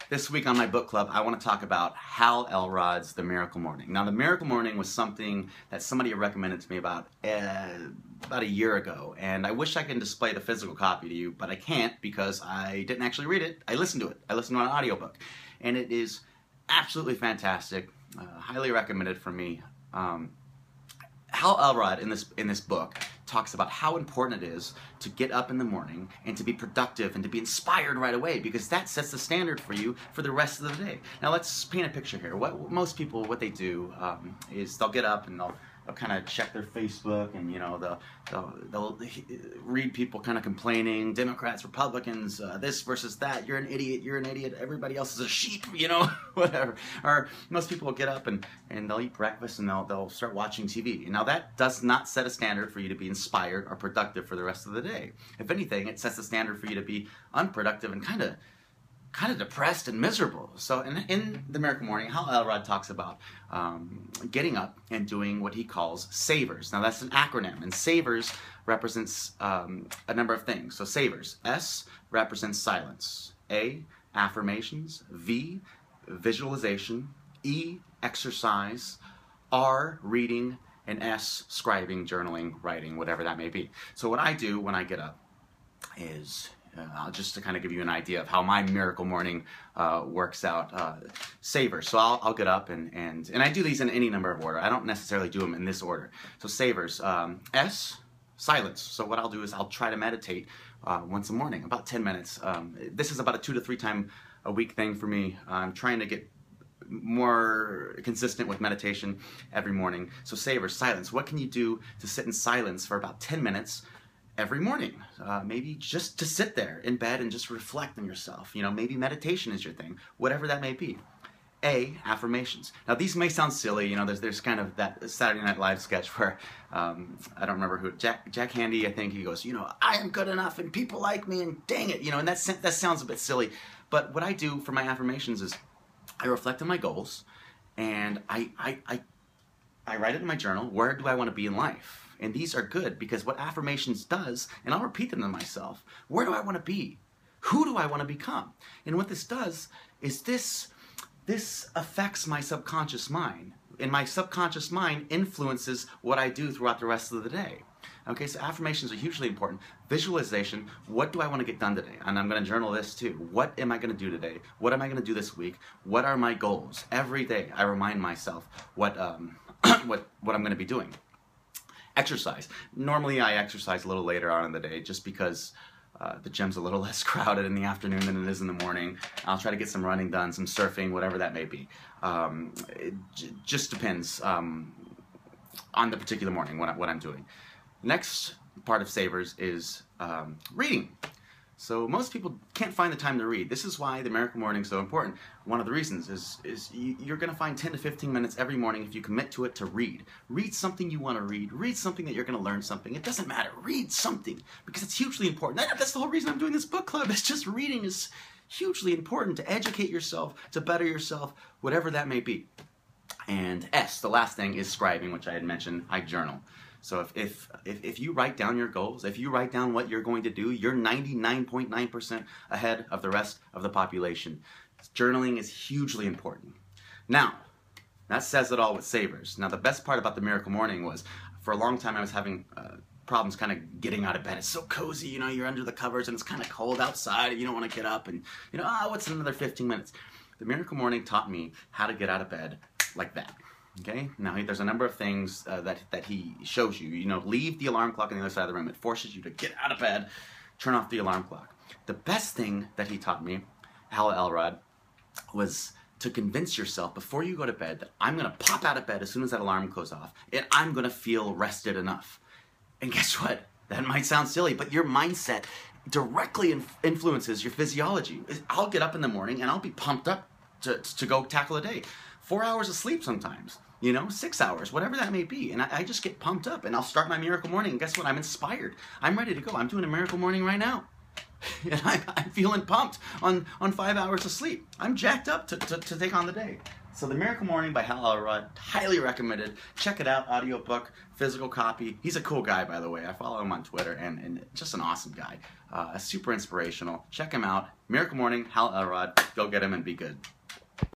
This week on my book club, I want to talk about Hal Elrod's The Miracle Morning. Now, The Miracle Morning was something that somebody recommended to me about a year ago, and I wish I could display the physical copy to you, but I can't because I didn't actually read it. I listened to it. I listened to an audiobook, and it is absolutely fantastic. Highly recommended from me. Hal Elrod in this book talks about how important it is to get up in the morning and to be productive and to be inspired right away, because that sets the standard for you for the rest of the day. Now let's paint a picture here. Most people, what they do is they'll get up and they'll kind of check their Facebook, and they'll read people kind of complaining, Democrats, Republicans, this versus that, you're an idiot, everybody else is a sheep, whatever. Or most people will get up and they'll eat breakfast and they'll start watching TV. Now that does not set a standard for you to be inspired or productive for the rest of the day. If anything, it sets a standard for you to be unproductive and kind of depressed and miserable. So in The Miracle Morning, Hal Elrod talks about getting up and doing what he calls savers. Now that's an acronym, and savers represents a number of things. So savers, S represents silence, A, affirmations, V, visualization, E, exercise, R, reading, and S, scribing, journaling, writing, whatever that may be. So what I do when I get up is just to kind of give you an idea of how my miracle morning works out. Savers. So I'll get up and I do these in any number of order. I don't necessarily do them in this order. So savers. S, silence. So what I'll do is I'll try to meditate once a morning, about 10 minutes. This is about a 2 to 3 time a week thing for me. I'm trying to get more consistent with meditation every morning. So savers, silence. What can you do to sit in silence for about 10 minutes every morning? Maybe just to sit there in bed and just reflect on yourself. Maybe meditation is your thing, whatever that may be. A, affirmations. Now these may sound silly. There's kind of that Saturday Night Live sketch where I don't remember who, Jack Handy, I think, he goes, I am good enough and people like me, and dang it, and that sounds a bit silly. But what I do for my affirmations is I reflect on my goals, and I write it in my journal. Where do I want to be in life? And these are good because what affirmations does, and I'll repeat them to myself, where do I want to be? Who do I want to become? And what this does is this affects my subconscious mind. And my subconscious mind influences what I do throughout the rest of the day. Okay, so affirmations are hugely important. Visualization, what do I want to get done today? And I'm going to journal this too. What am I going to do today? What am I going to do this week? What are my goals? Every day I remind myself what I'm going to be doing. Exercise. Normally I exercise a little later on in the day just because the gym's a little less crowded in the afternoon than it is in the morning. I'll try to get some running done, some surfing, whatever that may be. It just depends on the particular morning what I'm doing. Next part of savers is reading. So most people can't find the time to read. This is why The Miracle Morning is so important. One of the reasons is you're going to find 10 to 15 minutes every morning if you commit to it to read. Read something you want to read. Read something that you're going to learn something. It doesn't matter. Read something because it's hugely important. That's the whole reason I'm doing this book club. It's just reading is hugely important to educate yourself, to better yourself, whatever that may be. And S, the last thing, is scribing, which I had mentioned. I journal. So if you write down your goals, if you write down what you're going to do, you're 99.9% ahead of the rest of the population. Journaling is hugely important. Now, that says it all with savers. Now, the best part about The Miracle Morning was, for a long time I was having problems kind of getting out of bed. It's so cozy, you're under the covers and it's kind of cold outside and you don't want to get up and, what's another 15 minutes? The Miracle Morning taught me how to get out of bed like that. Okay, now there's a number of things that he shows you. Leave the alarm clock on the other side of the room. It forces you to get out of bed, turn off the alarm clock. The best thing that he taught me, Hal Elrod, was to convince yourself before you go to bed that I'm going to pop out of bed as soon as that alarm goes off, and I'm going to feel rested enough. And guess what? That might sound silly, but your mindset directly influences your physiology. I'll get up in the morning and I'll be pumped up to go tackle a day. 4 hours of sleep sometimes, 6 hours, whatever that may be. And I just get pumped up and I'll start my miracle morning. And guess what? I'm inspired. I'm ready to go. I'm doing a miracle morning right now. And I'm feeling pumped on 5 hours of sleep. I'm jacked up to take on the day. So The Miracle Morning by Hal Elrod, highly recommended. Check it out, audiobook, physical copy. He's a cool guy, by the way. I follow him on Twitter, and just an awesome guy. Super inspirational. Check him out. Miracle Morning, Hal Elrod. Go get him and be good.